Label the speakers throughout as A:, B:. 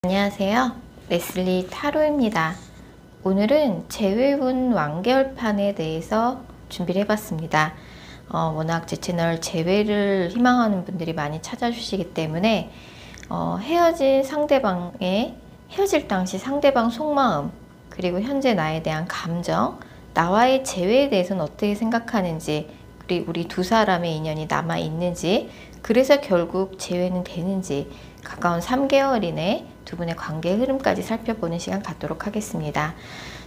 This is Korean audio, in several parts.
A: 안녕하세요. 레슬리 타로입니다. 오늘은 재회운 완결판에 대해서 준비를 해봤습니다. 워낙 제 채널 재회를 희망하는 분들이 많이 찾아주시기 때문에 헤어질 상대방의 헤어질 당시 상대방 속마음, 그리고 현재 나에 대한 감정, 나와의 재회에 대해서는 어떻게 생각하는지, 그리고 우리 두 사람의 인연이 남아 있는지, 그래서 결국 재회는 되는지, 가까운 3개월 이내 두 분의 관계의 흐름까지 살펴보는 시간 갖도록 하겠습니다.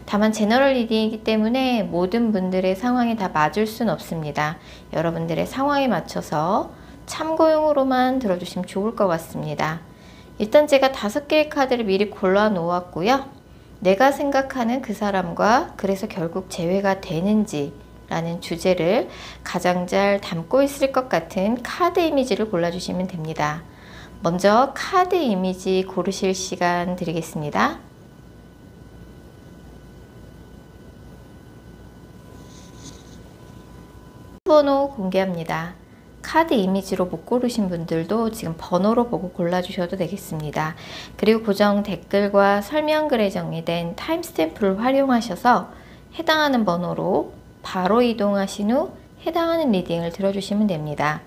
A: 다만 제너럴 리딩이기 때문에 모든 분들의 상황이 다 맞을 순 없습니다. 여러분들의 상황에 맞춰서 참고용으로만 들어주시면 좋을 것 같습니다. 일단 제가 5개의 카드를 미리 골라 놓았고요. 내가 생각하는 그 사람과 그래서 결국 재회가 되는지 라는 주제를 가장 잘 담고 있을 것 같은 카드 이미지를 골라주시면 됩니다. 먼저 카드 이미지 고르실 시간 드리겠습니다. 번호 공개합니다. 카드 이미지로 못 고르신 분들도 지금 번호로 보고 골라주셔도 되겠습니다. 그리고 고정 댓글과 설명글에 정리된 타임스탬프를 활용하셔서 해당하는 번호로 바로 이동하신 후 해당하는 리딩을 들어주시면 됩니다.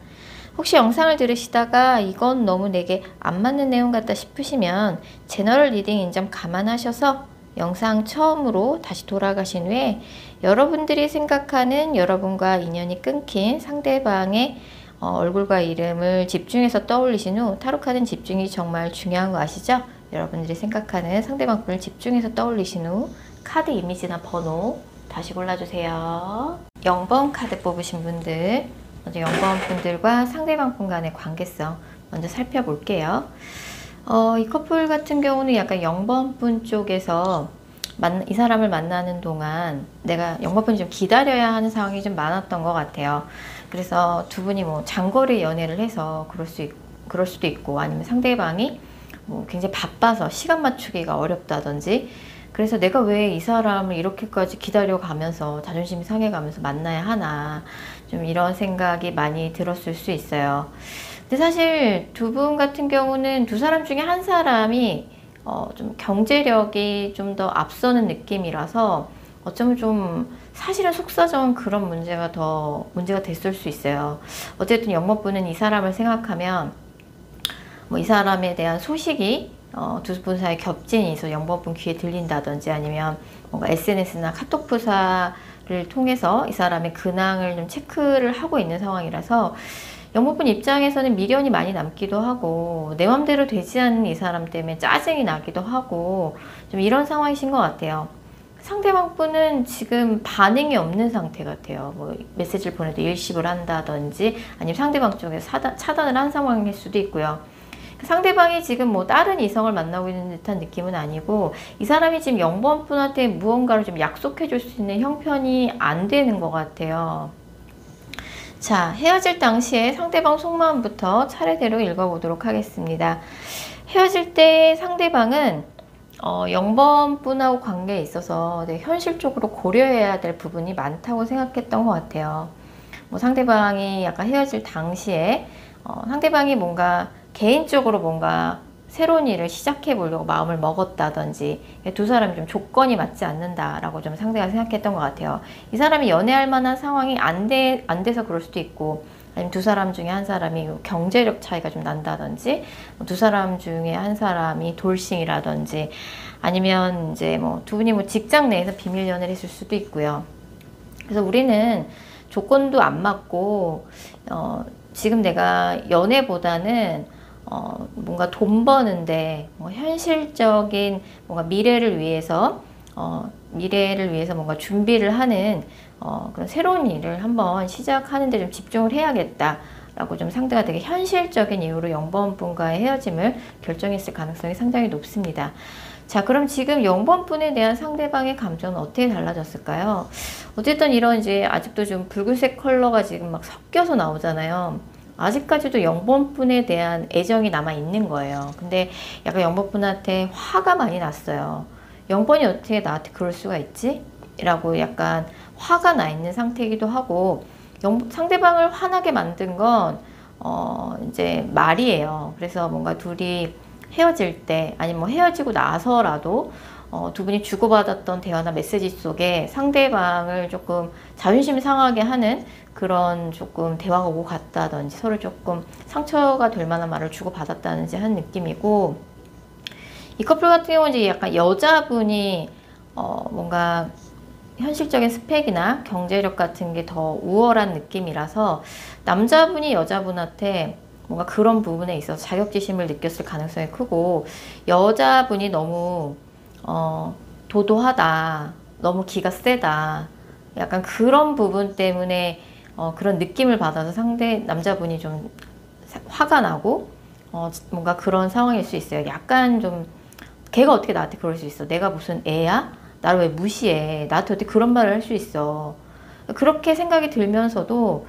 A: 혹시 영상을 들으시다가 이건 너무 내게 안 맞는 내용 같다 싶으시면 제너럴 리딩인 점 감안하셔서 영상 처음으로 다시 돌아가신 후에 여러분들이 생각하는 여러분과 인연이 끊긴 상대방의 얼굴과 이름을 집중해서 떠올리신 후, 타로카드는 집중이 정말 중요한 거 아시죠? 여러분들이 생각하는 상대방 분을 집중해서 떠올리신 후 카드 이미지나 번호 다시 골라주세요. 0번 카드 뽑으신 분들, 먼저 0번 분들과 상대방 분 간의 관계성 먼저 살펴볼게요. 이 커플 같은 경우는 약간 0번 분 쪽에서 이 사람을 만나는 동안 내가 0번 분이 좀 기다려야 하는 상황이 좀 많았던 것 같아요. 그래서 두 분이 뭐 장거리 연애를 해서 그럴 수도 있고, 아니면 상대방이 뭐 굉장히 바빠서 시간 맞추기가 어렵다든지, 그래서 내가 왜 이 사람을 이렇게까지 기다려가면서 자존심이 상해가면서 만나야 하나, 좀 이런 생각이 많이 들었을 수 있어요. 근데 사실 두 분 같은 경우는 두 사람 중에 한 사람이 좀 경제력이 좀 더 앞서는 느낌이라서 어쩌면 좀 사실은 속사정은 그런 문제가 됐을 수 있어요. 어쨌든 영모분은 이 사람을 생각하면 뭐 이 사람에 대한 소식이 두 분 사이 겹진이 있어 영번분 귀에 들린다든지, 아니면 뭔가 SNS나 카톡프사를 통해서 이 사람의 근황을 좀 체크를 하고 있는 상황이라서 영번분 입장에서는 미련이 많이 남기도 하고, 내 맘대로 되지 않는 이 사람 때문에 짜증이 나기도 하고, 좀 이런 상황이신 것 같아요. 상대방 분은 지금 반응이 없는 상태 같아요. 뭐 메시지를 보내도 일십을 한다든지, 아니면 상대방 쪽에서 차단을 한 상황일 수도 있고요. 상대방이 지금 뭐 다른 이성을 만나고 있는 듯한 느낌은 아니고, 이 사람이 지금 0번 분한테 무언가를 좀 약속해 줄 수 있는 형편이 안 되는 것 같아요. 자, 헤어질 당시에 상대방 속마음부터 차례대로 읽어보도록 하겠습니다. 헤어질 때 상대방은 0번 분하고 관계에 있어서 현실적으로 고려해야 될 부분이 많다고 생각했던 것 같아요. 뭐 상대방이 약간 헤어질 당시에 상대방이 뭔가 개인적으로 뭔가 새로운 일을 시작해 보려고 마음을 먹었다든지, 두 사람이 좀 조건이 맞지 않는다라고 좀 상대가 생각했던 것 같아요. 이 사람이 연애할 만한 상황이 안 돼서 그럴 수도 있고, 아니면 두 사람 중에 한 사람이 경제력 차이가 좀 난다든지, 두 사람 중에 한 사람이 돌싱이라든지, 아니면 이제 뭐 두 분이 뭐 직장 내에서 비밀 연애를 했을 수도 있고요. 그래서 우리는 조건도 안 맞고 지금 내가 연애보다는 뭔가 돈 버는데 뭐 현실적인 뭔가 미래를 위해서 뭔가 준비를 하는 그런 새로운 일을 한번 시작하는 데 좀 집중을 해야겠다 라고 좀 상대가 되게 현실적인 이유로 0번 분과의 헤어짐을 결정했을 가능성이 상당히 높습니다. 자, 그럼 지금 0번 분에 대한 상대방의 감정은 어떻게 달라졌을까요? 어쨌든 이런 이제 아직도 좀 붉은색 컬러가 지금 막 섞여서 나오잖아요. 아직까지도 0번 분에 대한 애정이 남아 있는 거예요. 근데 약간 0번 분한테 화가 많이 났어요. 0번이 어떻게 나한테 그럴 수가 있지? 라고 약간 화가 나 있는 상태이기도 하고, 상대방을 화나게 만든 건 이제 말이에요. 그래서 뭔가 둘이 헤어질 때 아니면 뭐 헤어지고 나서라도 두 분이 주고받았던 대화나 메시지 속에 상대방을 조금 자존심 상하게 하는 그런 조금 대화가 오고 갔다든지 서로 조금 상처가 될 만한 말을 주고받았다든지 하는 느낌이고, 이 커플 같은 경우는 이제 약간 여자분이 뭔가 현실적인 스펙이나 경제력 같은 게 더 우월한 느낌이라서 남자분이 여자분한테 뭔가 그런 부분에 있어서 자격지심을 느꼈을 가능성이 크고, 여자분이 너무 도도하다, 너무 기가 세다, 약간 그런 부분 때문에 그런 느낌을 받아서 상대 남자분이 좀 화가 나고 뭔가 그런 상황일 수 있어요. 약간 좀 걔가 어떻게 나한테 그럴 수 있어? 내가 무슨 애야? 나를 왜 무시해? 나한테 어떻게 그런 말을 할 수 있어? 그렇게 생각이 들면서도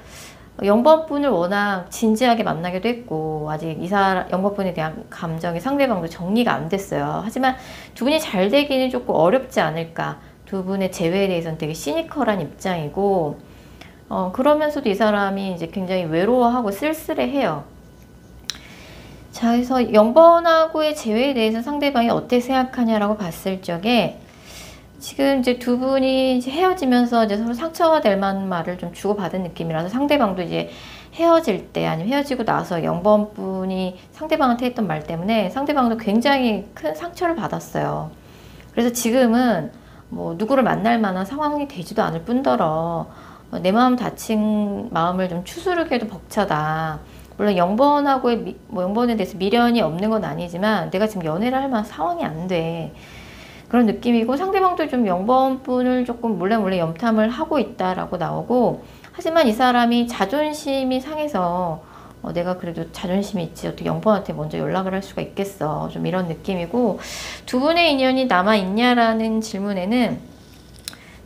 A: 0번분을 워낙 진지하게 만나기도 했고, 아직 이 사람 0번분에 대한 감정이 상대방도 정리가 안 됐어요. 하지만 두 분이 잘 되기는 조금 어렵지 않을까. 두 분의 재회에 대해서는 되게 시니컬한 입장이고, 그러면서도 이 사람이 이제 굉장히 외로워하고 쓸쓸해해요. 자, 그래서 0번하고의 재회에 대해서 상대방이 어떻게 생각하냐라고 봤을 적에, 지금 이제 두 분이 이제 헤어지면서 이제 서로 상처가 될 만한 말을 좀 주고받은 느낌이라서 상대방도 이제 헤어질 때 아니면 헤어지고 나서 0번 분이 상대방한테 했던 말 때문에 상대방도 굉장히 큰 상처를 받았어요. 그래서 지금은 뭐 누구를 만날 만한 상황이 되지도 않을 뿐더러 내 마음 다친 마음을 좀 추스르기에도 벅차다. 물론 0번하고의 뭐 0번에 대해서 미련이 없는 건 아니지만 내가 지금 연애를 할 만한 상황이 안 돼. 그런 느낌이고, 상대방도 좀 0번 분을 조금 몰래 염탐을 하고 있다라고 나오고, 하지만 이 사람이 자존심이 상해서 내가 그래도 자존심이 있지 어떻게 0번한테 먼저 연락을 할 수가 있겠어, 좀 이런 느낌이고, 두 분의 인연이 남아있냐라는 질문에는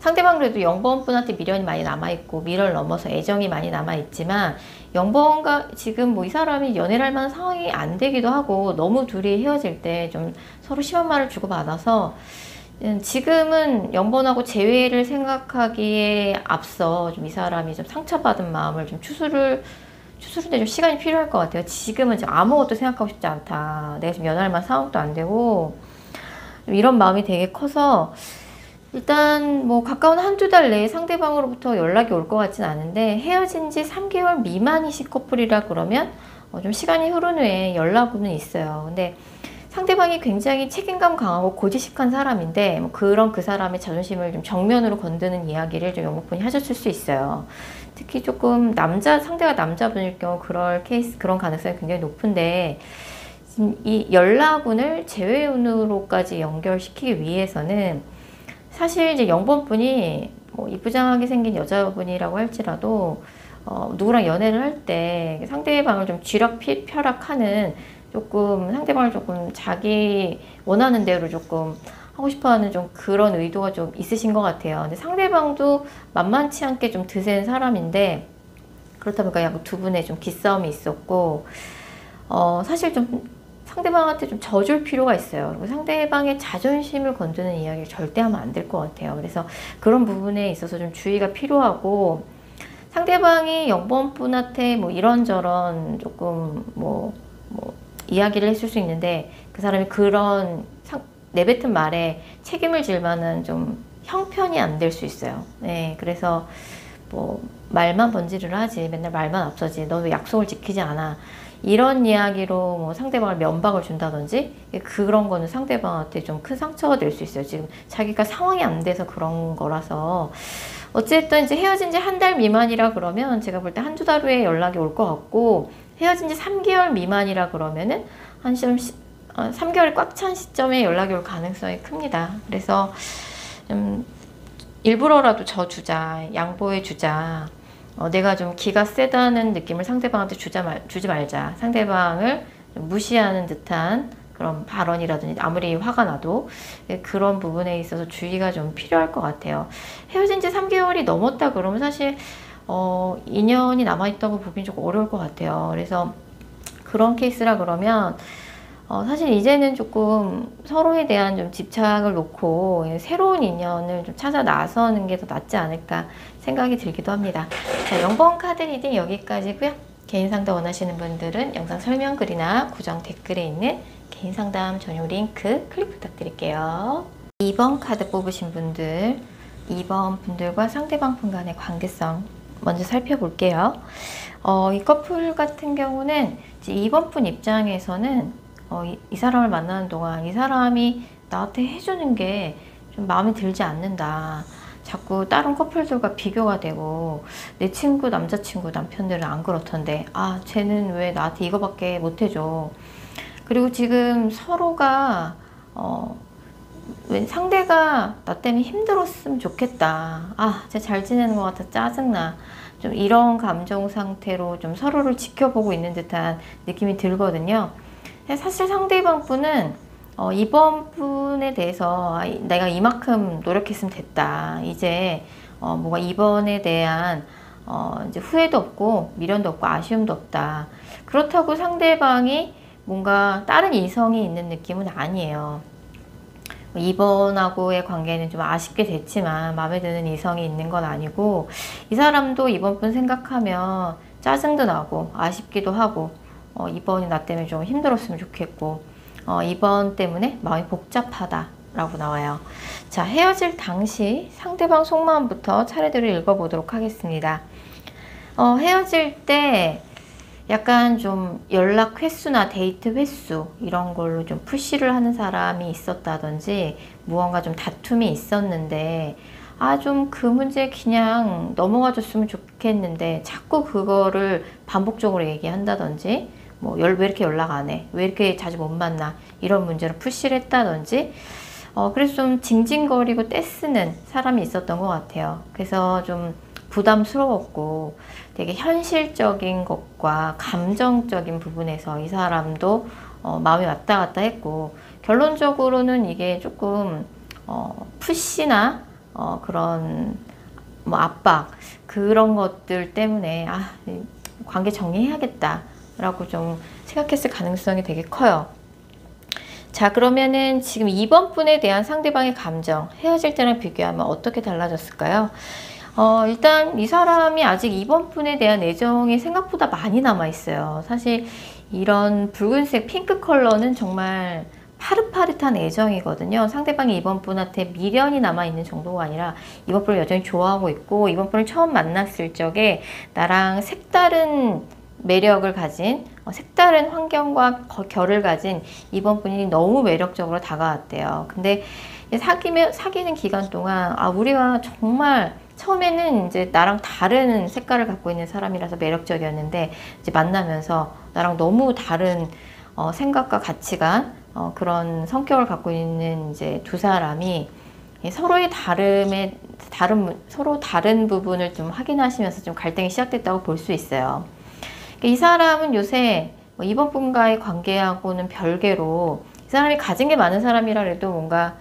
A: 상대방 그래도 0번 분한테 미련이 많이 남아있고 미련을 넘어서 애정이 많이 남아있지만 0번과 지금 뭐 이 사람이 연애를 할 만한 상황이 안 되기도 하고, 너무 둘이 헤어질 때 좀 서로 심한 말을 주고받아서 지금은 0번하고 재회를 생각하기에 앞서 좀 이 사람이 좀 상처받은 마음을 좀 추스르는데 좀 시간이 필요할 것 같아요. 지금은 지금 아무것도 생각하고 싶지 않다, 내가 지금 연애할 만한 상황도 안 되고, 이런 마음이 되게 커서 일단 뭐 가까운 한두 달 내에 상대방으로부터 연락이 올 것 같진 않은데, 헤어진 지 3개월 미만이신 커플이라 그러면 좀 시간이 흐른 후에 연락은 있어요. 근데 상대방이 굉장히 책임감 강하고 고지식한 사람인데 뭐 그 사람의 자존심을 좀 정면으로 건드는 이야기를 좀 영목분이 하셨을 수 있어요. 특히 조금 상대가 남자분일 경우 그런 가능성이 굉장히 높은데, 이 연락운을 재회운으로까지 연결시키기 위해서는 사실 이제 0번 분이 뭐 이쁘장하게 생긴 여자분이라고 할지라도 누구랑 연애를 할 때 상대방을 좀 쥐락펴락하는, 조금 상대방을 조금 자기 원하는 대로 조금 하고 싶어하는 좀 그런 의도가 좀 있으신 것 같아요. 근데 상대방도 만만치 않게 좀 드센 사람인데, 그렇다 보니까 약 두 분의 좀 기싸움이 있었고, 사실 좀 상대방한테 좀 져줄 필요가 있어요. 그리고 상대방의 자존심을 건드는 이야기를 절대 하면 안 될 것 같아요. 그래서 그런 부분에 있어서 좀 주의가 필요하고, 상대방이 0번 분한테 뭐 이런저런 조금 뭐 이야기를 했을 수 있는데, 그 사람이 그런 내뱉은 말에 책임을 질 만한 좀 형편이 안 될 수 있어요. 네, 그래서 뭐 말만 번지르르 하지, 맨날 말만 앞서지, 너 왜 약속을 지키지 않아, 이런 이야기로 뭐 상대방을 면박을 준다든지, 그런 거는 상대방한테 좀 큰 상처가 될 수 있어요. 지금 자기가 상황이 안 돼서 그런 거라서. 어쨌든 이제 헤어진 지 한 달 미만이라 그러면 제가 볼 때 한두 달 후에 연락이 올 것 같고, 헤어진 지 3개월 미만이라 그러면은 한 3개월이 꽉 찬 시점에 연락이 올 가능성이 큽니다. 그래서 일부러라도 져주자, 양보해주자, 내가 좀 기가 세다는 느낌을 상대방한테 주지 말자, 상대방을 무시하는 듯한 그런 발언이라든지 아무리 화가 나도 그런 부분에 있어서 주의가 좀 필요할 것 같아요. 헤어진 지 3개월이 넘었다 그러면 사실 인연이 남아있다고 보긴 조금 어려울 것 같아요. 그래서 그런 케이스라 그러면 사실 이제는 조금 서로에 대한 좀 집착을 놓고 새로운 인연을 좀 찾아 나서는 게 더 낫지 않을까 생각이 들기도 합니다. 자, 0번 카드 리딩 여기까지고요. 개인 상담 원하시는 분들은 영상 설명글이나 고정 댓글에 있는 개인 상담 전용 링크 클릭 부탁드릴게요. 2번 카드 뽑으신 분들, 2번 분들과 상대방 분 간의 관계성 먼저 살펴볼게요. 이 커플 같은 경우는 이제 2번 분 입장에서는 이 사람을 만나는 동안 이 사람이 나한테 해주는 게 좀 마음에 들지 않는다. 자꾸 다른 커플들과 비교가 되고 내 친구 남자친구 남편들은 안 그렇던데 쟤는 왜 나한테 이거밖에 못 해줘. 그리고 지금 서로가 왜 상대가 나 때문에 힘들었으면 좋겠다. 쟤 잘 지내는 것 같아 짜증나. 좀 이런 감정 상태로 좀 서로를 지켜보고 있는 듯한 느낌이 들거든요. 사실 상대방 분은 이번 분에 대해서 내가 이만큼 노력했으면 됐다. 이제 뭔가 이번에 대한 이제 후회도 없고 미련도 없고 아쉬움도 없다. 그렇다고 상대방이 뭔가 다른 이성이 있는 느낌은 아니에요. 이번하고의 관계는 좀 아쉽게 됐지만 마음에 드는 이성이 있는 건 아니고, 이 사람도 이번 분 생각하면 짜증도 나고 아쉽기도 하고 이번이 나 때문에 좀 힘들었으면 좋겠고 이번 때문에 마음이 복잡하다 라고 나와요. 자, 헤어질 당시 상대방 속마음부터 차례대로 읽어보도록 하겠습니다. 헤어질 때 약간 좀 연락 횟수나 데이트 횟수 이런 걸로 좀 푸시를 하는 사람이 있었다든지, 무언가 좀 다툼이 있었는데 좀 그 문제 그냥 넘어가 줬으면 좋겠는데 자꾸 그거를 반복적으로 얘기한다든지, 왜 이렇게 연락 안 해? 왜 이렇게 자주 못 만나? 이런 문제를 푸시를 했다든지, 그래서 좀 징징거리고 떼쓰는 사람이 있었던 것 같아요. 그래서 좀 부담스러웠고 되게 현실적인 것과 감정적인 부분에서 이 사람도 마음이 왔다 갔다 했고, 결론적으로는 이게 조금 푸시나 그런 압박, 그런 것들 때문에 관계 정리해야겠다 라고 좀 생각했을 가능성이 되게 커요. 자, 그러면은 지금 2번 분에 대한 상대방의 감정, 헤어질 때랑 비교하면 어떻게 달라졌을까요? 일단 이 사람이 아직 2번 분에 대한 애정이 생각보다 많이 남아 있어요. 사실 이런 붉은색 핑크 컬러는 정말 파릇파릇한 애정이거든요. 상대방이 이번 분한테 미련이 남아있는 정도가 아니라 이번 분을 여전히 좋아하고 있고, 이번 분을 처음 만났을 적에 나랑 색다른 매력을 가진, 색다른 환경과 결을 가진 이번 분이 너무 매력적으로 다가왔대요. 근데 사귀는 기간 동안 우리가 정말 처음에는 이제 나랑 다른 색깔을 갖고 있는 사람이라서 매력적이었는데, 이제 만나면서 나랑 너무 다른 생각과 가치관, 그런 성격을 갖고 있는 이제 두 사람이 서로의 서로 다른 부분을 좀 확인하시면서 좀 갈등이 시작됐다고 볼 수 있어요. 이 사람은 요새 이번 분과의 관계하고는 별개로 이 사람이 가진 게 많은 사람이라 해도 뭔가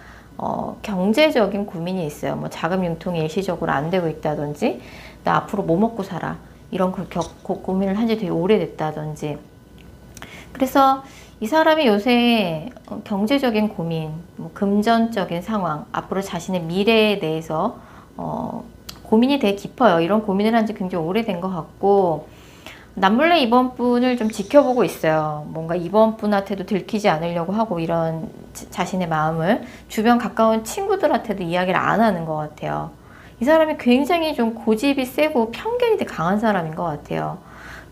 A: 경제적인 고민이 있어요. 자금 융통이 일시적으로 안 되고 있다든지, 나 앞으로 뭐 먹고 살아 이런 고민을 한 지 되게 오래됐다든지. 그래서 이 사람이 요새 경제적인 고민, 금전적인 상황, 앞으로 자신의 미래에 대해서 고민이 되게 깊어요. 이런 고민을 한 지 굉장히 오래된 것 같고, 남몰래 이번 분을 좀 지켜보고 있어요. 뭔가 이번 분한테도 들키지 않으려고 하고, 이런 자신의 마음을 주변 가까운 친구들한테도 이야기를 안 하는 것 같아요. 이 사람이 굉장히 좀 고집이 세고 편견이 되게 강한 사람인 것 같아요.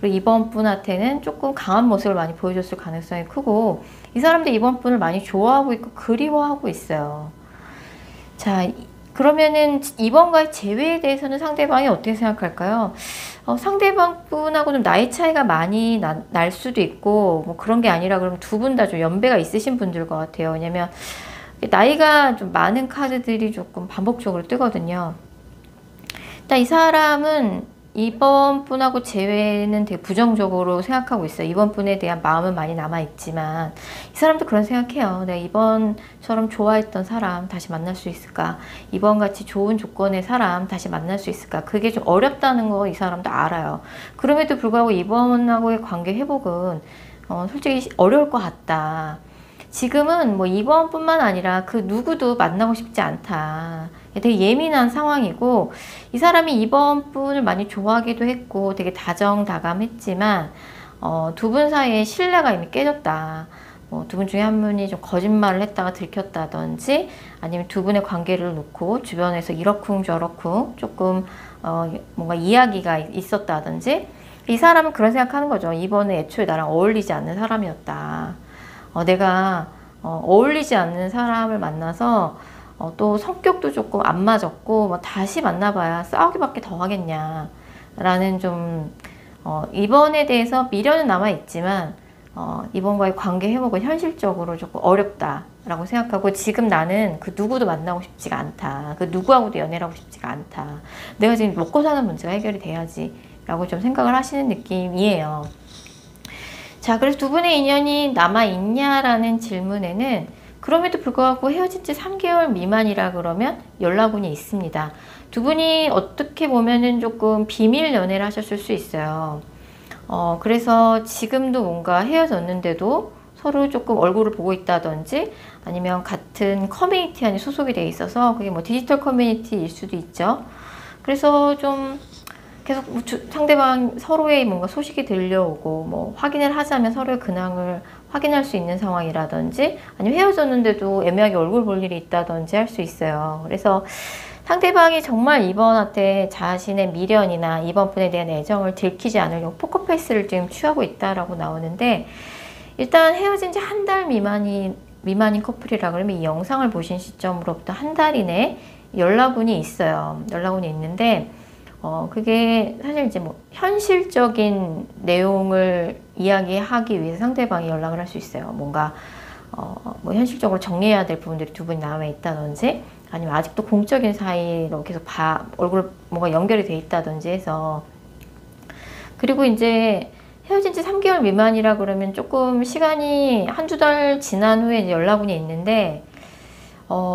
A: 그리고 이번 분한테는 조금 강한 모습을 많이 보여줬을 가능성이 크고, 이 사람도 이번 분을 많이 좋아하고 있고 그리워하고 있어요. 자, 그러면은 이번과의 재회에 대해서는 상대방이 어떻게 생각할까요? 상대방 분하고 좀 나이 차이가 많이 날 수도 있고, 그런 게 아니라 그러면 두 분 다 좀 연배가 있으신 분들 것 같아요. 왜냐면 나이가 좀 많은 카드들이 조금 반복적으로 뜨거든요. 일단 이 사람은 이번 분하고 재회는 되게 부정적으로 생각하고 있어요. 이번 분에 대한 마음은 많이 남아있지만 이 사람도 그런 생각해요. 내가 이번처럼 좋아했던 사람 다시 만날 수 있을까? 이번같이 좋은 조건의 사람 다시 만날 수 있을까? 그게 좀 어렵다는 거 이 사람도 알아요. 그럼에도 불구하고 이번하고의 관계 회복은 솔직히 어려울 것 같다. 지금은 이번뿐만 아니라 그 누구도 만나고 싶지 않다. 되게 예민한 상황이고, 이 사람이 이번 분을 많이 좋아하기도 했고 되게 다정다감했지만 두 분 사이에 신뢰가 이미 깨졌다. 두 분 중에 한 분이 좀 거짓말을 했다가 들켰다든지 아니면 두 분의 관계를 놓고 주변에서 이러쿵저러쿵 조금 뭔가 이야기가 있었다든지 이 사람은 그런 생각하는 거죠. 이번에 애초에 나랑 어울리지 않는 사람이었다. 내가 어울리지 않는 사람을 만나서 또 성격도 조금 안 맞았고 뭐 다시 만나봐야 싸우기밖에 더 하겠냐 라는 좀 이번에 대해서 미련은 남아있지만 이번과의 관계 회복은 현실적으로 조금 어렵다라고 생각하고 지금 나는 그 누구도 만나고 싶지가 않다. 그 누구하고도 연애를 하고 싶지가 않다. 내가 지금 먹고 사는 문제가 해결이 돼야지 라고 좀 생각을 하시는 느낌이에요. 자, 그래서 두 분의 인연이 남아있냐라는 질문에는 그럼에도 불구하고 헤어진 지 3개월 미만이라 그러면 연락운이 있습니다. 두 분이 어떻게 보면은 조금 비밀 연애를 하셨을 수 있어요. 그래서 지금도 뭔가 헤어졌는데도 서로 조금 얼굴을 보고 있다든지 아니면 같은 커뮤니티 안에 소속이 돼 있어서 그게 뭐 디지털 커뮤니티일 수도 있죠. 그래서 좀 계속 상대방 서로의 뭔가 소식이 들려오고 뭐 확인을 하자면 서로의 근황을 확인할 수 있는 상황이라든지 아니면 헤어졌는데도 애매하게 얼굴 볼 일이 있다든지 할 수 있어요. 그래서 상대방이 정말 이번한테 자신의 미련이나 이번 분에 대한 애정을 들키지 않으려고 포커페이스를 지금 취하고 있다라고 나오는데 일단 헤어진 지 한 달 미만인 커플이라 그러면 이 영상을 보신 시점으로부터 한 달 이내 연락운이 있어요. 연락운이 있는데 그게 사실 이제 뭐 현실적인 내용을 이야기하기 위해서 상대방이 연락을 할 수 있어요. 뭔가 뭐 현실적으로 정리해야 될 부분들이 두 분이 남아 있다든지 아니면 아직도 공적인 사이로 계속 얼굴 뭔가 연결이 돼 있다든지 해서 그리고 이제 헤어진 지 3개월 미만이라 그러면 조금 시간이 한두 달 지난 후에 이제 연락운이 있는데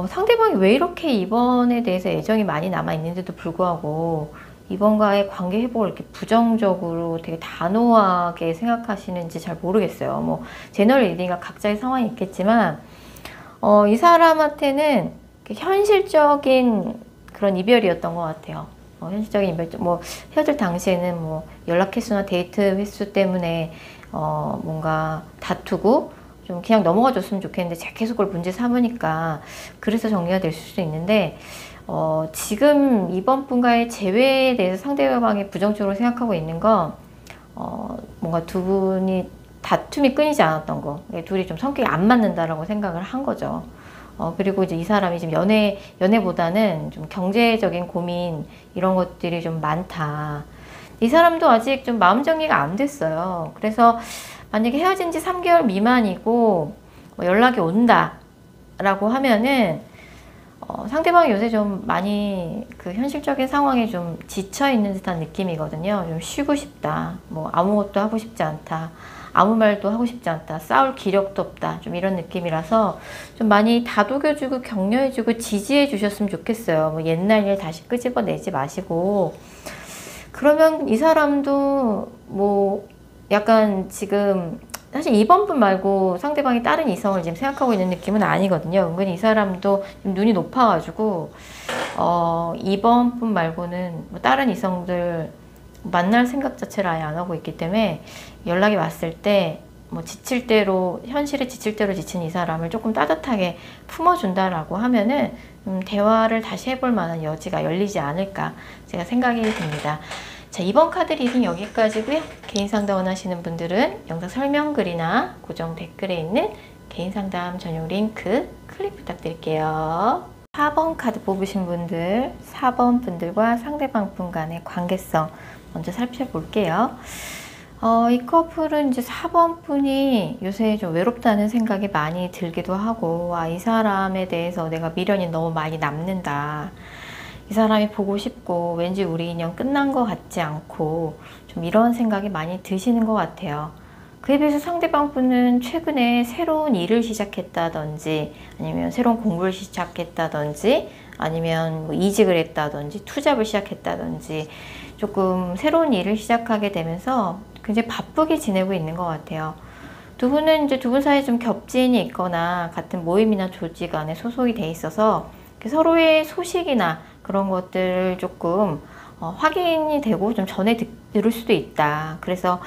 A: 상대방이 왜 이렇게 이번에 대해서 애정이 많이 남아 있는데도 불구하고 이번과의 관계 회복을 이렇게 부정적으로 되게 단호하게 생각하시는지 잘 모르겠어요. 뭐 제너럴 리딩과 각자의 상황이 있겠지만 이 사람한테는 현실적인 그런 이별이었던 것 같아요. 현실적인 이별, 뭐 헤어질 당시에는 뭐 연락 횟수나 데이트 횟수 때문에 뭔가 다투고 좀 그냥 넘어가 줬으면 좋겠는데 제가 계속 그걸 문제 삼으니까 그래서 정리가 될 수도 있는데 지금 이번 분과의 재회에 대해서 상대방이 부정적으로 생각하고 있는 건 뭔가 두 분이 다툼이 끊이지 않았던 거, 둘이 좀 성격이 안 맞는다라고 생각을 한 거죠. 그리고 이제 이 사람이 지금 연애보다는 좀 경제적인 고민 이런 것들이 좀 많다. 이 사람도 아직 좀 마음 정리가 안 됐어요. 그래서 만약에 헤어진 지 3개월 미만이고 뭐 연락이 온다라고 하면은 상대방이 요새 좀 많이 그 현실적인 상황에 좀 지쳐 있는 듯한 느낌이거든요. 좀 쉬고 싶다. 뭐 아무것도 하고 싶지 않다. 아무 말도 하고 싶지 않다. 싸울 기력도 없다. 좀 이런 느낌이라서 좀 많이 다독여주고 격려해주고 지지해 주셨으면 좋겠어요. 뭐 옛날 일 다시 끄집어내지 마시고. 그러면 이 사람도 뭐 약간 지금 사실 이번 분 말고 상대방이 다른 이성을 지금 생각하고 있는 느낌은 아니거든요. 은근히 이 사람도 눈이 높아가지고 이번 분 말고는 뭐 다른 이성들 만날 생각 자체를 아예 안 하고 있기 때문에 연락이 왔을 때 뭐 지칠 대로 현실에 지칠 대로 지친 이 사람을 조금 따뜻하게 품어준다라고 하면은 대화를 다시 해볼 만한 여지가 열리지 않을까 제가 생각이 듭니다. 자, 이번 카드 리딩 여기까지고요. 개인 상담 원하시는 분들은 영상 설명글이나 고정 댓글에 있는 개인 상담 전용 링크 클릭 부탁드릴게요. 4번 카드 뽑으신 분들, 4번 분들과 상대방 분 간의 관계성 먼저 살펴볼게요. 이 커플은 이제 4번 분이 요새 좀 외롭다는 생각이 많이 들기도 하고, 이 사람에 대해서 내가 미련이 너무 많이 남는다. 이 사람이 보고 싶고 왠지 우리 인연 끝난 것 같지 않고 좀 이런 생각이 많이 드시는 것 같아요. 그에 비해서 상대방 분은 최근에 새로운 일을 시작했다든지 아니면 새로운 공부를 시작했다든지 아니면 뭐 이직을 했다든지 투잡을 시작했다든지 조금 새로운 일을 시작하게 되면서 굉장히 바쁘게 지내고 있는 것 같아요. 두 분은 이제 두 분 사이에 좀 겹진이 있거나 같은 모임이나 조직 안에 소속이 돼 있어서 서로의 소식이나 그런 것들을 조금 확인이 되고 좀 전해 들을 수도 있다. 그래서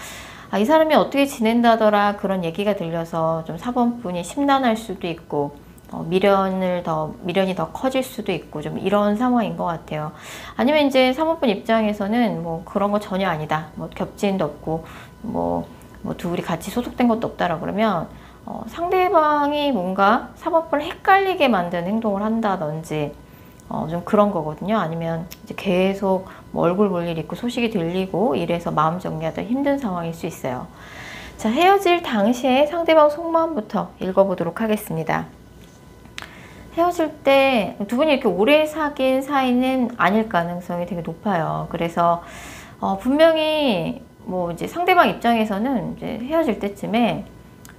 A: 이 사람이 어떻게 지낸다더라 그런 얘기가 들려서 좀 4번분이 심란할 수도 있고 미련이 더 커질 수도 있고 좀 이런 상황인 것 같아요. 아니면 이제 3번분 입장에서는 뭐 그런 거 전혀 아니다. 뭐 겹지인도 없고 뭐 둘이 같이 소속된 것도 없다라 그러면 상대방이 뭔가 4번분을 헷갈리게 만드는 행동을 한다든지 좀 그런 거거든요. 아니면 이제 계속 뭐 얼굴 볼 일 있고 소식이 들리고 이래서 마음 정리하기 힘든 상황일 수 있어요. 자, 헤어질 당시에 상대방 속마음부터 읽어보도록 하겠습니다. 헤어질 때 두 분이 이렇게 오래 사귄 사이는 아닐 가능성이 되게 높아요. 그래서 분명히 뭐 이제 상대방 입장에서는 이제 헤어질 때쯤에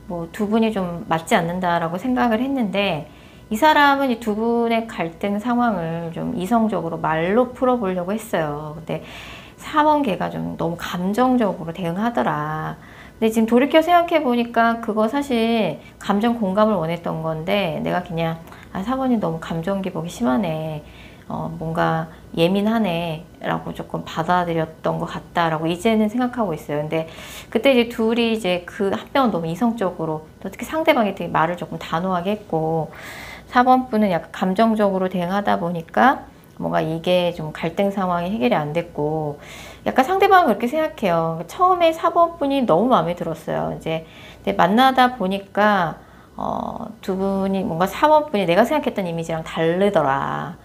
A: 뭐 두 분이 좀 맞지 않는다라고 생각을 했는데 이 사람은 이 두 분의 갈등 상황을 좀 이성적으로 말로 풀어보려고 했어요. 근데 4번 걔가 좀 너무 감정적으로 대응하더라. 근데 지금 돌이켜 생각해 보니까 그거 사실 감정 공감을 원했던 건데 내가 그냥 4번이 너무 감정 기복이 심하네. 뭔가 예민하네 라고 조금 받아들였던 것 같다라고 이제는 생각하고 있어요. 근데 그때 이제 둘이 이제 그 한 명은 너무 이성적으로 특히 상대방이 되게 말을 조금 단호하게 했고 4번 분은 약간 감정적으로 대응하다 보니까 뭔가 이게 좀 갈등 상황이 해결이 안 됐고 약간 상대방은 그렇게 생각해요. 처음에 4번 분이 너무 마음에 들었어요. 이제 근데 만나다 보니까 두 분이 뭔가 4번 분이 내가 생각했던 이미지랑 다르더라.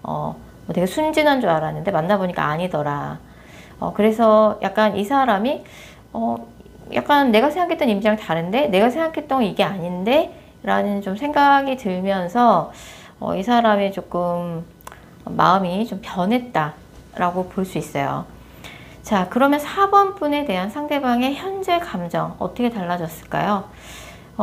A: 뭐 되게 순진한 줄 알았는데 만나보니까 아니더라. 그래서 약간 이 사람이 약간 내가 생각했던 이미지랑 다른데 내가 생각했던 건 이게 아닌데 라는 좀 생각이 들면서 이 사람이 조금 마음이 좀 변했다 라고 볼 수 있어요. 자, 그러면 4번 분에 대한 상대방의 현재 감정 어떻게 달라졌을까요?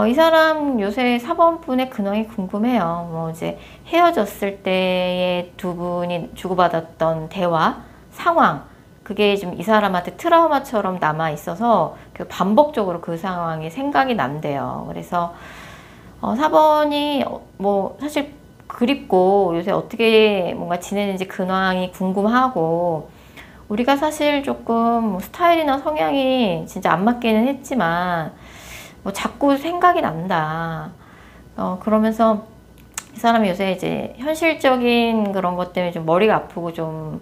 A: 이 사람 요새 4번 분의 근황이 궁금해요. 뭐 이제 헤어졌을 때의 두 분이 주고받았던 대화, 상황, 그게 좀 이 사람한테 트라우마처럼 남아 있어서 반복적으로 그 상황이 생각이 난대요. 그래서 4번이 뭐 사실 그립고 요새 어떻게 뭔가 지내는지 근황이 궁금하고 우리가 사실 조금 뭐 스타일이나 성향이 진짜 안 맞기는 했지만 뭐 자꾸 생각이 난다. 그러면서 이 사람이 요새 이제 현실적인 그런 것 때문에 좀 머리가 아프고 좀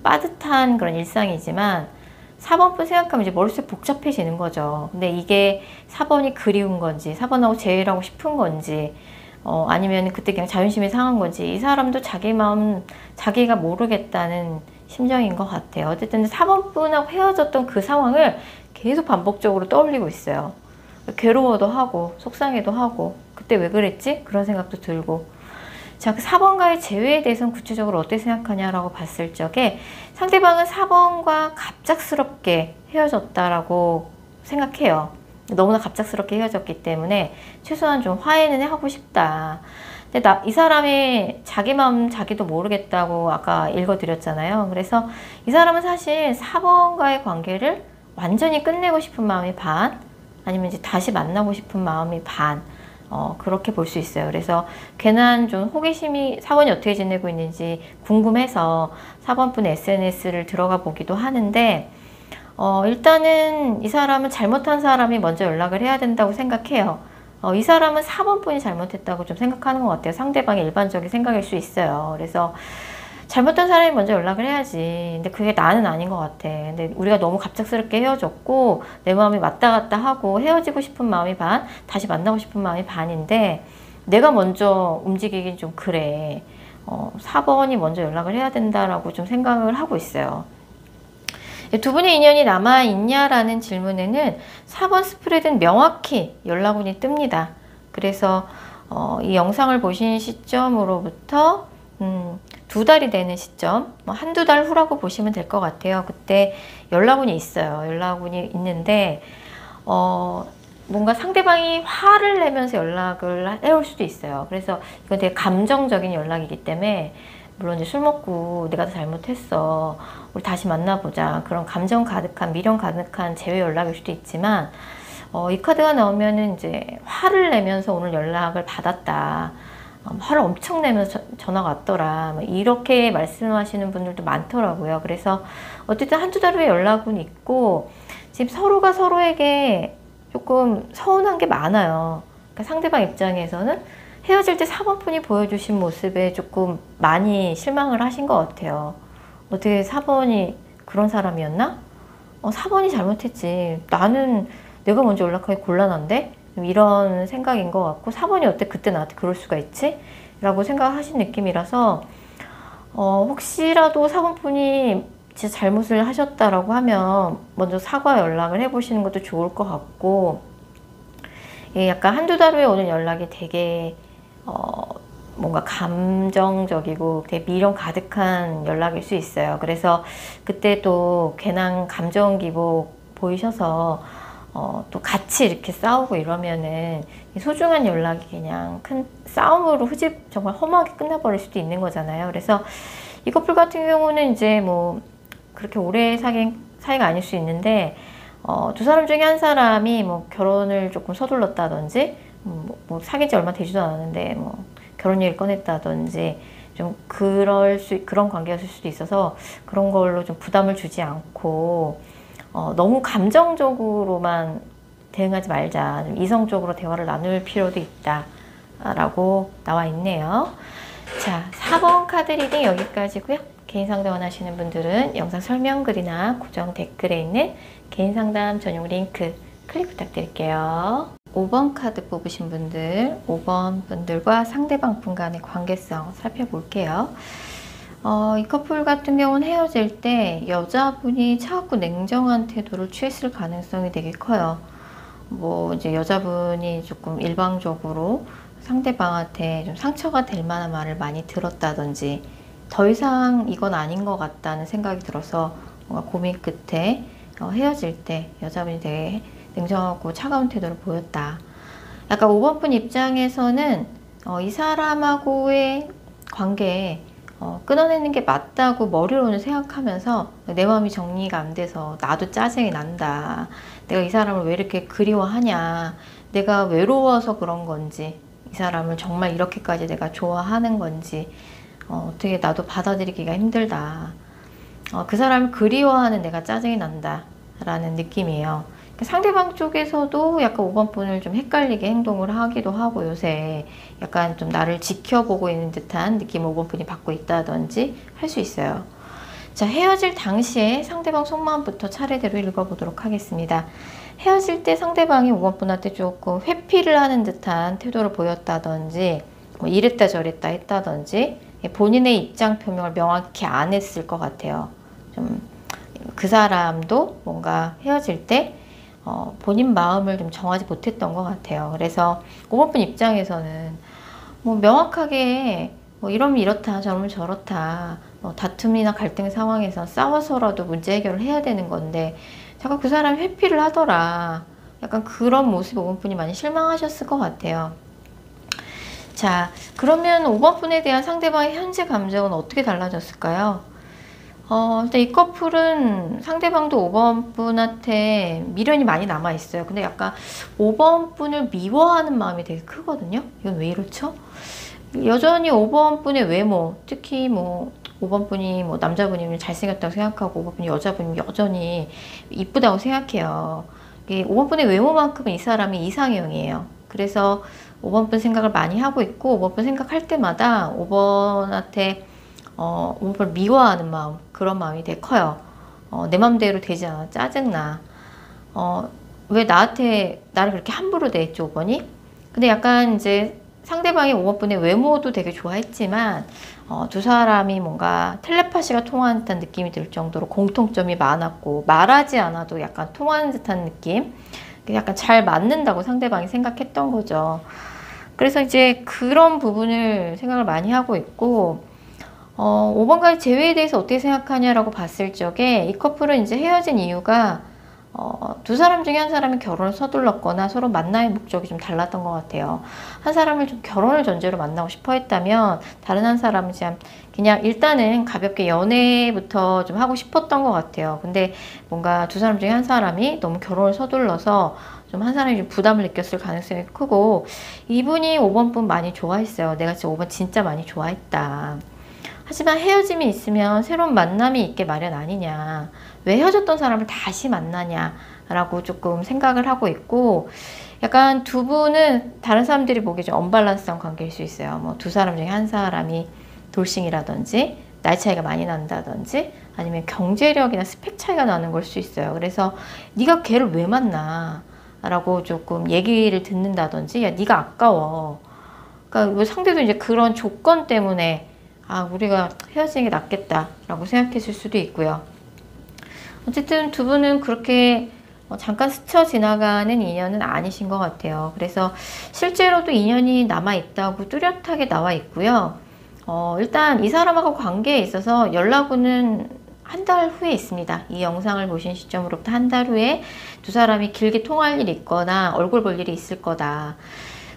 A: 빠듯한 그런 일상이지만 4번분 생각하면 이제 머릿속이 복잡해지는 거죠. 근데 이게 4번이 그리운 건지 4번하고 재회하고 싶은 건지 아니면 그때 그냥 자존심이 상한 건지 이 사람도 자기 마음 자기가 모르겠다는 심정인 것 같아요. 어쨌든 4번분하고 헤어졌던 그 상황을 계속 반복적으로 떠올리고 있어요. 괴로워도 하고 속상해도 하고 그때 왜 그랬지? 그런 생각도 들고 자, 그 4번과의 재회에 대해서는 구체적으로 어떻게 생각하냐라고 봤을 적에 상대방은 4번과 갑작스럽게 헤어졌다라고 생각해요. 너무나 갑작스럽게 헤어졌기 때문에 최소한 좀 화해는 하고 싶다. 근데 이 사람이 자기 마음 자기도 모르겠다고 아까 읽어드렸잖아요. 그래서 이 사람은 사실 4번과의 관계를 완전히 끝내고 싶은 마음이 반, 아니면 이제 다시 만나고 싶은 마음이 반, 그렇게 볼 수 있어요. 그래서 괜한 좀 호기심이 4번이 어떻게 지내고 있는지 궁금해서 4번분 SNS를 들어가 보기도 하는데 일단은 이 사람은 잘못한 사람이 먼저 연락을 해야 된다고 생각해요. 이 사람은 4번분이 잘못했다고 좀 생각하는 것 같아요. 상대방의 일반적인 생각일 수 있어요. 그래서 잘못한 사람이 먼저 연락을 해야지. 근데 그게 나는 아닌 것 같아. 근데 우리가 너무 갑작스럽게 헤어졌고 내 마음이 왔다 갔다 하고 헤어지고 싶은 마음이 반, 다시 만나고 싶은 마음이 반인데 내가 먼저 움직이긴 좀 그래. 4번이 먼저 연락을 해야 된다라고 좀 생각을 하고 있어요. 두 분의 인연이 남아있냐라는 질문에는 4번 스프레드는 명확히 연락운이 뜹니다. 그래서 이 영상을 보신 시점으로부터 2달이 되는 시점, 한두 달 후라고 보시면 될 것 같아요. 그때 연락운이 있어요. 연락운이 있는데 뭔가 상대방이 화를 내면서 연락을 해올 수도 있어요. 그래서 이건 되게 감정적인 연락이기 때문에 물론 이제 술 먹고 내가 더 잘못했어, 우리 다시 만나보자, 그런 감정 가득한, 미련 가득한 재회 연락일 수도 있지만 이 카드가 나오면은 이제 화를 내면서 오늘 연락을 받았다, 화를 엄청 내면서 전화가 왔더라, 이렇게 말씀하시는 분들도 많더라고요. 그래서 어쨌든 한두 달 후에 연락은 있고 지금 서로가 서로에게 조금 서운한 게 많아요. 그러니까 상대방 입장에서는 헤어질 때 4번 분이 보여주신 모습에 조금 많이 실망을 하신 것 같아요. 어떻게 4번이 그런 사람이었나? 4번이 잘못했지. 나는 내가 먼저 연락하기 곤란한데? 이런 생각인 것 같고 4번이 어때 그때 나한테 그럴 수가 있지? 라고 생각하신 느낌이라서 혹시라도 4번 분이 진짜 잘못을 하셨다라고 하면 먼저 사과 연락을 해보시는 것도 좋을 것 같고, 예, 약간 한두 달 후에 오는 연락이 되게 뭔가 감정적이고 되게 미련 가득한 연락일 수 있어요. 그래서 그때 또 괜한 감정 기복 보이셔서 또 같이 이렇게 싸우고 이러면은 소중한 연락이 그냥 큰 싸움으로 정말 험하게 끝나버릴 수도 있는 거잖아요. 그래서 이 커플 같은 경우는 이제 뭐 그렇게 오래 사귄 사이가 아닐 수 있는데 두 사람 중에 한 사람이 뭐 결혼을 조금 서둘렀다든지 뭐 사귄 지 얼마 되지도 않았는데 뭐 결혼 얘기를 꺼냈다든지 좀 그런 관계였을 수도 있어서 그런 걸로 좀 부담을 주지 않고 너무 감정적으로만 대응하지 말자. 좀 이성적으로 대화를 나눌 필요도 있다라고 나와 있네요. 자, 4번 카드 리딩 여기까지고요. 개인 상담 원하시는 분들은 영상 설명글이나 고정 댓글에 있는 개인 상담 전용 링크 클릭 부탁드릴게요. 5번 카드 뽑으신 분들, 5번 분들과 상대방 분 간의 관계성 살펴볼게요. 이 커플 같은 경우는 헤어질 때 여자분이 차갑고 냉정한 태도를 취했을 가능성이 되게 커요. 뭐 이제 여자분이 조금 일방적으로 상대방한테 좀 상처가 될 만한 말을 많이 들었다든지 더 이상 이건 아닌 것 같다는 생각이 들어서 뭔가 고민 끝에 헤어질 때 여자분이 되게 냉정하고 차가운 태도를 보였다. 약간 5번 분 입장에서는 이 사람하고의 관계에 끊어내는 게 맞다고 머리로는 생각하면서 내 마음이 정리가 안 돼서 나도 짜증이 난다. 내가 이 사람을 왜 이렇게 그리워하냐. 내가 외로워서 그런 건지 이 사람을 정말 이렇게까지 내가 좋아하는 건지 어떻게 나도 받아들이기가 힘들다. 그 사람을 그리워하는 내가 짜증이 난다 라는 느낌이에요. 상대방 쪽에서도 약간 5번 분을 좀 헷갈리게 행동을 하기도 하고 요새 약간 좀 나를 지켜보고 있는 듯한 느낌을 5번 분이 받고 있다든지 할 수 있어요. 자, 헤어질 당시에 상대방 속마음부터 차례대로 읽어보도록 하겠습니다. 헤어질 때 상대방이 5번 분한테 조금 회피를 하는 듯한 태도를 보였다든지 뭐 이랬다 저랬다 했다든지 본인의 입장 표명을 명확히 안 했을 것 같아요. 좀 그 사람도 뭔가 헤어질 때 본인 마음을 좀 정하지 못했던 것 같아요. 그래서 5번 분 입장에서는 뭐 명확하게 뭐 이러면 이렇다 저러면 저렇다 다툼이나 갈등 상황에서 싸워서라도 문제 해결을 해야 되는 건데 자꾸 그 사람이 회피를 하더라. 약간 그런 모습에 5번 분이 많이 실망하셨을 것 같아요. 자, 그러면 5번 분에 대한 상대방의 현재 감정은 어떻게 달라졌을까요? 일단 이 커플은 상대방도 5번 분한테 미련이 많이 남아있어요. 근데 약간 5번 분을 미워하는 마음이 되게 크거든요. 이건 왜 이렇죠? 여전히 5번 분의 외모, 특히 뭐 5번 분이 뭐 남자분이면 잘생겼다고 생각하고 5번 분이 여자분이면 여전히 이쁘다고 생각해요. 5번 분의 외모만큼은 이 사람이 이상형이에요. 그래서 5번 분 생각을 많이 하고 있고 5번 분 생각할 때마다 5번한테 5번을 미워하는 마음, 그런 마음이 되게 커요. 내 맘대로 되지 않아. 짜증나. 왜 나를 그렇게 함부로 대했지, 5번이? 근데 약간 이제 상대방이 5번 분의 외모도 되게 좋아했지만, 두 사람이 뭔가 텔레파시가 통하는 듯한 느낌이 들 정도로 공통점이 많았고, 말하지 않아도 약간 통하는 듯한 느낌? 약간 잘 맞는다고 상대방이 생각했던 거죠. 그래서 이제 그런 부분을 생각을 많이 하고 있고, 5번까지 재회에 대해서 어떻게 생각하냐라고 봤을 적에 이 커플은 이제 헤어진 이유가 두 사람 중에 한 사람이 결혼을 서둘렀거나 서로 만남의 목적이 좀 달랐던 것 같아요. 한 사람을 좀 결혼을 전제로 만나고 싶어 했다면 다른 한 사람은 그냥 일단은 가볍게 연애부터 좀 하고 싶었던 것 같아요. 근데 뭔가 두 사람 중에 한 사람이 너무 결혼을 서둘러서 좀 한 사람이 좀 부담을 느꼈을 가능성이 크고 이분이 5번 분 많이 좋아했어요. 내가 진짜 5번 진짜 많이 좋아했다. 하지만 헤어짐이 있으면 새로운 만남이 있게 마련 아니냐. 왜 헤어졌던 사람을 다시 만나냐 라고 조금 생각을 하고 있고, 약간 두 분은 다른 사람들이 보기에 좀 언밸런스한 관계일 수 있어요. 뭐 두 사람 중에 한 사람이 돌싱이라든지 나이 차이가 많이 난다든지 아니면 경제력이나 스펙 차이가 나는 걸 수 있어요. 그래서 네가 걔를 왜 만나? 라고 조금 얘기를 듣는다든지, 야 네가 아까워. 그러니까 뭐 상대도 이제 그런 조건 때문에 아 우리가 헤어지는 게 낫겠다 라고 생각했을 수도 있고요. 어쨌든 두 분은 그렇게 잠깐 스쳐 지나가는 인연은 아니신 것 같아요. 그래서 실제로도 인연이 남아있다고 뚜렷하게 나와 있고요. 일단 이 사람하고 관계에 있어서 연락은 한 달 후에 있습니다. 이 영상을 보신 시점으로부터 한 달 후에 두 사람이 길게 통할 일이 있거나 얼굴 볼 일이 있을 거다.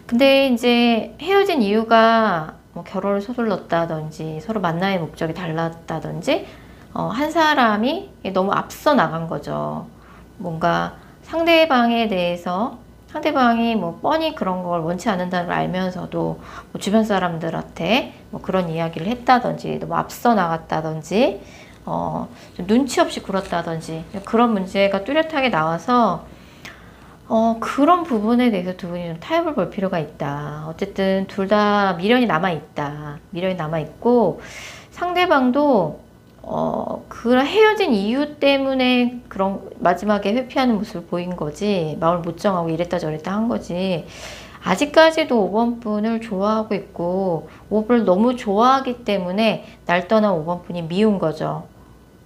A: 근데 이제 헤어진 이유가 뭐 결혼을 서둘렀다든지 서로 만남의 목적이 달랐다든지 한 사람이 너무 앞서 나간 거죠. 뭔가 상대방에 대해서 상대방이 뭐 뻔히 그런 걸 원치 않는다는 걸 알면서도 뭐 주변 사람들한테 뭐 그런 이야기를 했다든지 너무 앞서 나갔다든지 좀 눈치 없이 굴었다든지 그런 문제가 뚜렷하게 나와서 그런 부분에 대해서 두 분이 좀 타협을 볼 필요가 있다. 어쨌든 둘 다 미련이 남아있다. 미련이 남아있고 상대방도 그런 헤어진 이유 때문에 그런 마지막에 회피하는 모습을 보인 거지, 마음을 못 정하고 이랬다 저랬다 한 거지, 아직까지도 5번 분을 좋아하고 있고 5번을 너무 좋아하기 때문에 날 떠난 5번 분이 미운 거죠.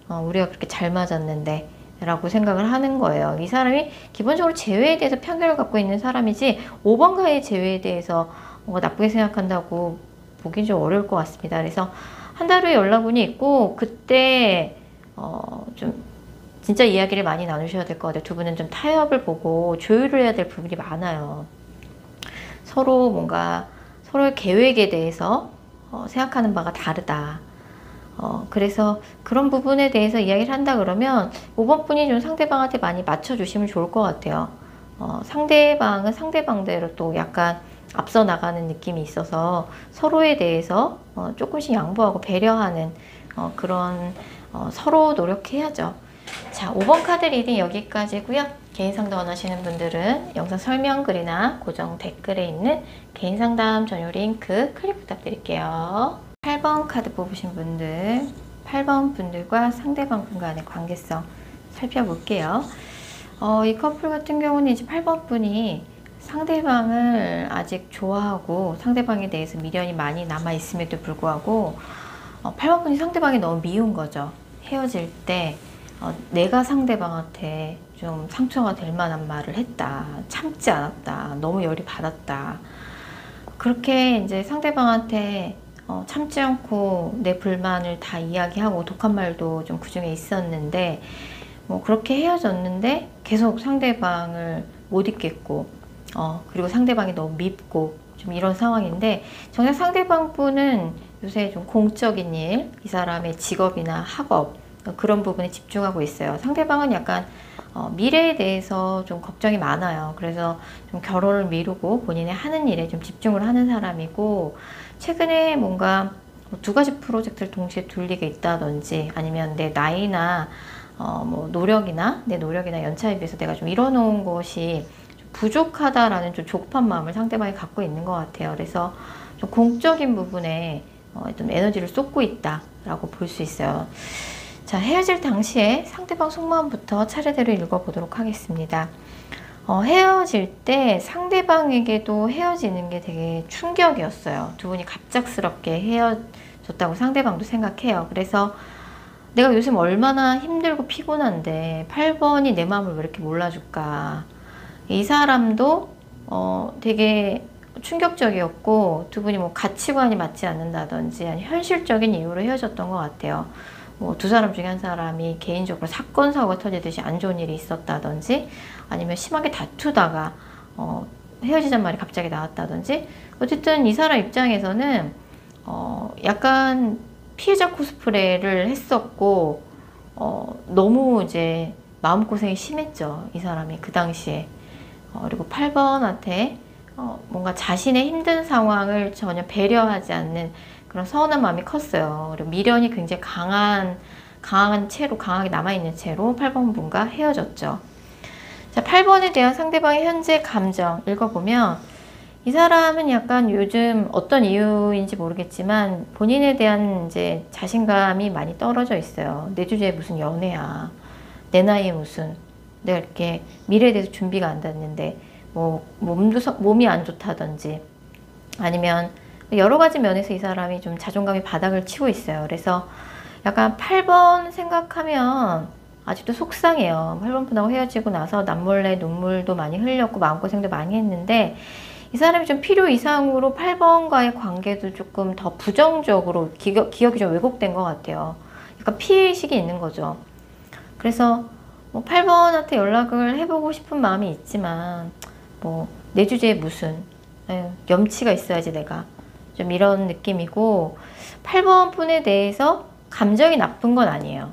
A: 우리가 그렇게 잘 맞았는데 라고 생각을 하는 거예요. 이 사람이 기본적으로 재회에 대해서 편견을 갖고 있는 사람이지 5번가의 재회에 대해서 뭔가 나쁘게 생각한다고 보긴 좀 어려울 것 같습니다. 그래서 한 달 후에 연락운이 있고 그때 좀 진짜 이야기를 많이 나누셔야 될 것 같아요. 두 분은 좀 타협을 보고 조율을 해야 될 부분이 많아요. 서로 뭔가 서로의 계획에 대해서 생각하는 바가 다르다. 그래서 그런 부분에 대해서 이야기를 한다 그러면 5번 분이 좀 상대방한테 많이 맞춰주시면 좋을 것 같아요. 상대방은 상대방대로 또 약간 앞서 나가는 느낌이 있어서 서로에 대해서 조금씩 양보하고 배려하는 그런 서로 노력해야죠. 자, 5번 카드 리딩 여기까지고요. 개인 상담 원하시는 분들은 영상 설명글이나 고정 댓글에 있는 개인 상담 전용 링크 클릭 부탁드릴게요. 8번 카드 뽑으신 분들, 8번 분들과 상대방 분 간의 관계성 살펴볼게요. 이 커플 같은 경우는 이제 8번 분이 상대방을 아직 좋아하고 상대방에 대해서 미련이 많이 남아 있음에도 불구하고 8번 분이 상대방이 너무 미운 거죠. 헤어질 때 내가 상대방한테 좀 상처가 될 만한 말을 했다, 참지 않았다, 너무 열이 받았다, 그렇게 이제 상대방한테 참지 않고 내 불만을 다 이야기하고 독한 말도 좀 그중에 있었는데 뭐 그렇게 헤어졌는데 계속 상대방을 못 잊겠고 그리고 상대방이 너무 밉고 좀 이런 상황인데, 정작 상대방 분은 요새 좀 공적인 일, 이 사람의 직업이나 학업 그런 부분에 집중하고 있어요. 상대방은 약간 미래에 대해서 좀 걱정이 많아요. 그래서 좀 결혼을 미루고 본인의 하는 일에 좀 집중을 하는 사람이고, 최근에 뭔가 두 가지 프로젝트를 동시에 둘리게 있다든지 아니면 내 나이나 뭐 노력이나 내 노력이나 연차에 비해서 내가 좀 이뤄놓은 것이 좀 부족하다라는 좀 조급한 마음을 상대방이 갖고 있는 것 같아요. 그래서 좀 공적인 부분에 좀 에너지를 쏟고 있다라고 볼 수 있어요. 자, 헤어질 당시에 상대방 속마음부터 차례대로 읽어보도록 하겠습니다. 헤어질 때 상대방에게도 헤어지는 게 되게 충격이었어요. 두 분이 갑작스럽게 헤어졌다고 상대방도 생각해요. 그래서 내가 요즘 얼마나 힘들고 피곤한데 8번이 내 마음을 왜 이렇게 몰라줄까. 이 사람도 되게 충격적이었고 두 분이 뭐 가치관이 맞지 않는다든지 아니 현실적인 이유로 헤어졌던 것 같아요. 뭐 두 사람 중에 한 사람이 개인적으로 사건 사고가 터지듯이 안 좋은 일이 있었다든지 아니면 심하게 다투다가 헤어지자는 말이 갑자기 나왔다든지, 어쨌든 이 사람 입장에서는 약간 피해자 코스프레를 했었고 너무 이제 마음고생이 심했죠. 이 사람이 그 당시에. 그리고 8번한테 뭔가 자신의 힘든 상황을 전혀 배려하지 않는 그런 서운한 마음이 컸어요. 그리고 미련이 굉장히 강한 채로, 강하게 남아있는 채로 8번 분과 헤어졌죠. 자, 8번에 대한 상대방의 현재 감정 읽어보면 이 사람은 약간 요즘 어떤 이유인지 모르겠지만 본인에 대한 이제 자신감이 많이 떨어져 있어요. 내 주제에 무슨 연애야. 내 나이에 무슨. 내가 이렇게 미래에 대해서 준비가 안 됐는데 뭐 몸이 안 좋다든지 아니면 여러 가지 면에서 이 사람이 좀 자존감이 바닥을 치고 있어요. 그래서 약간 8번 생각하면 아직도 속상해요. 8번 분하고 헤어지고 나서 남몰래 눈물도 많이 흘렸고 마음고생도 많이 했는데 이 사람이 좀 필요 이상으로 8번과의 관계도 조금 더 부정적으로 기억이 좀 왜곡된 것 같아요. 약간 피해의식이 있는 거죠. 그래서 뭐 8번한테 연락을 해보고 싶은 마음이 있지만 뭐 내 주제에 무슨 염치가 있어야지 내가 좀 이런 느낌이고 8번 분에 대해서 감정이 나쁜 건 아니에요.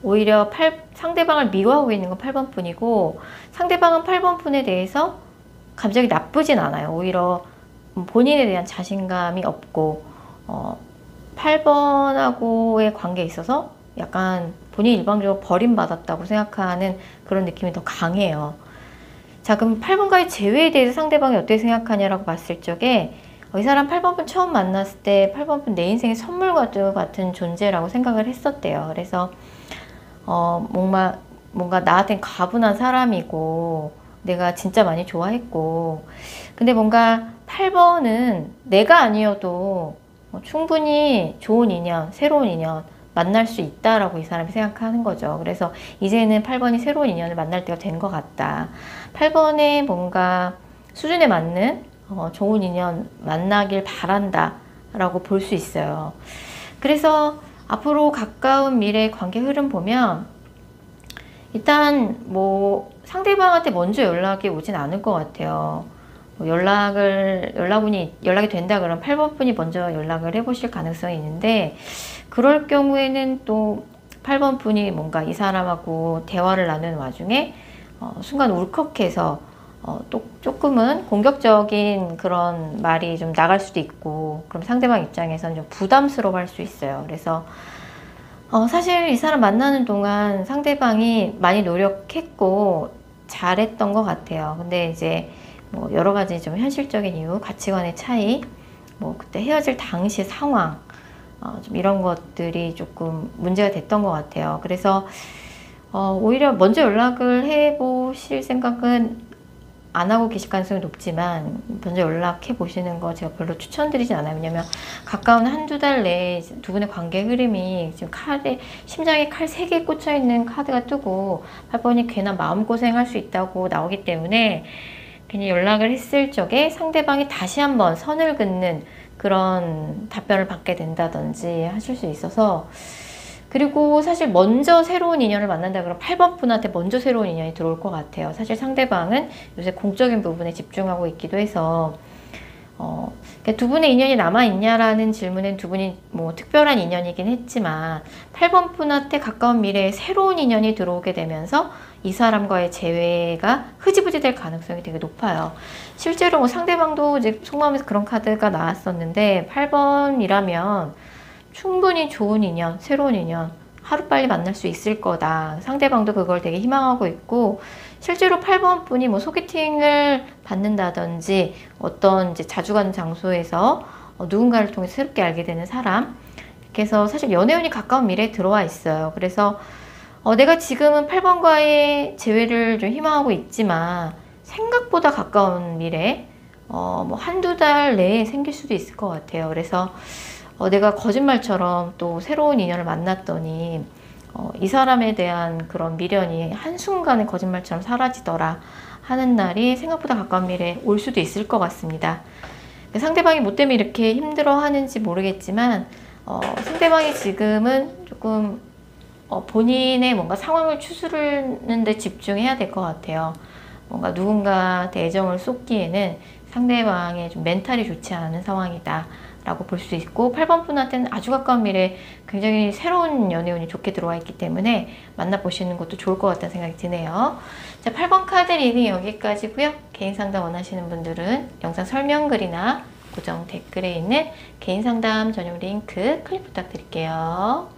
A: 오히려 상대방을 미워하고 있는 건 8번 분이고 상대방은 8번 분에 대해서 감정이 나쁘진 않아요. 오히려 본인에 대한 자신감이 없고 8번하고의 관계에 있어서 약간 본인이 일방적으로 버림받았다고 생각하는 그런 느낌이 더 강해요. 자, 그럼 8번과의 재회에 대해서 상대방이 어떻게 생각하냐라고 봤을 적에 이 사람 8번분 처음 만났을 때 8번분 내 인생의 선물 같은 존재라고 생각을 했었대요. 그래서 뭔가 나한텐 가분한 사람이고 내가 진짜 많이 좋아했고 근데 뭔가 8번은 내가 아니어도 충분히 좋은 인연, 새로운 인연 만날 수 있다라고 이 사람이 생각하는 거죠. 그래서 이제는 8번이 새로운 인연을 만날 때가 된 것 같다. 8번의 뭔가 수준에 맞는 좋은 인연 만나길 바란다 라고 볼 수 있어요. 그래서 앞으로 가까운 미래의 관계 흐름 보면 일단 뭐 상대방한테 먼저 연락이 오진 않을 것 같아요. 뭐 연락이 된다 그러면 8번 분이 먼저 연락을 해보실 가능성이 있는데 그럴 경우에는 또 8번 분이 뭔가 이 사람하고 대화를 나누는 와중에 순간 울컥해서 또 조금은 공격적인 그런 말이 좀 나갈 수도 있고 그럼 상대방 입장에서는 좀 부담스러워 할 수 있어요. 그래서 사실 이 사람 만나는 동안 상대방이 많이 노력했고 잘했던 것 같아요. 근데 이제 뭐 여러 가지 좀 현실적인 이유, 가치관의 차이, 뭐 그때 헤어질 당시 상황, 좀 이런 것들이 조금 문제가 됐던 것 같아요. 그래서 오히려 먼저 연락을 해보실 생각은 안 하고 계실 가능성이 높지만 먼저 연락해 보시는 거 제가 별로 추천드리진 않아요. 왜냐면 가까운 한두 달 내에 두 분의 관계 흐름이 지금 심장에 칼 3개 꽂혀 있는 카드가 뜨고 8번이 괜한 마음고생 할 수 있다고 나오기 때문에 괜히 연락을 했을 적에 상대방이 다시 한번 선을 긋는 그런 답변을 받게 된다든지 하실 수 있어서 그리고 사실 먼저 새로운 인연을 만난다 그러면 8번 분한테 먼저 새로운 인연이 들어올 것 같아요. 사실 상대방은 요새 공적인 부분에 집중하고 있기도 해서 그러니까 두 분의 인연이 남아있냐라는 질문엔 두 분이 뭐 특별한 인연이긴 했지만 8번 분한테 가까운 미래에 새로운 인연이 들어오게 되면서 이 사람과의 재회가 흐지부지 될 가능성이 되게 높아요. 실제로 뭐 상대방도 이제 속마음에서 그런 카드가 나왔었는데 8번이라면 충분히 좋은 인연, 새로운 인연 하루빨리 만날 수 있을 거다. 상대방도 그걸 되게 희망하고 있고 실제로 8번 분이 뭐 소개팅을 받는다든지 어떤 이제 자주 가는 장소에서 누군가를 통해 새롭게 알게 되는 사람 이렇게 해서 사실 연애운이 가까운 미래에 들어와 있어요. 그래서 내가 지금은 8번과의 재회를 좀 희망하고 있지만 생각보다 가까운 미래 뭐 한두 달 내에 생길 수도 있을 것 같아요. 그래서 내가 거짓말처럼 또 새로운 인연을 만났더니 이 사람에 대한 그런 미련이 한순간에 거짓말처럼 사라지더라 하는 날이 생각보다 가까운 미래에 올 수도 있을 것 같습니다. 상대방이 뭐 때문에 이렇게 힘들어 하는지 모르겠지만 상대방이 지금은 조금 본인의 뭔가 상황을 추스르는 데 집중해야 될 것 같아요. 뭔가 누군가한테 애정을 쏟기에는 상대방의 좀 멘탈이 좋지 않은 상황이다 라고 볼 수 있고 8번 분한테는 아주 가까운 미래에 굉장히 새로운 연애운이 좋게 들어와 있기 때문에 만나보시는 것도 좋을 것 같다는 생각이 드네요. 자, 8번 카드 리딩 여기까지고요. 개인 상담 원하시는 분들은 영상 설명글이나 고정 댓글에 있는 개인 상담 전용 링크 클릭 부탁드릴게요.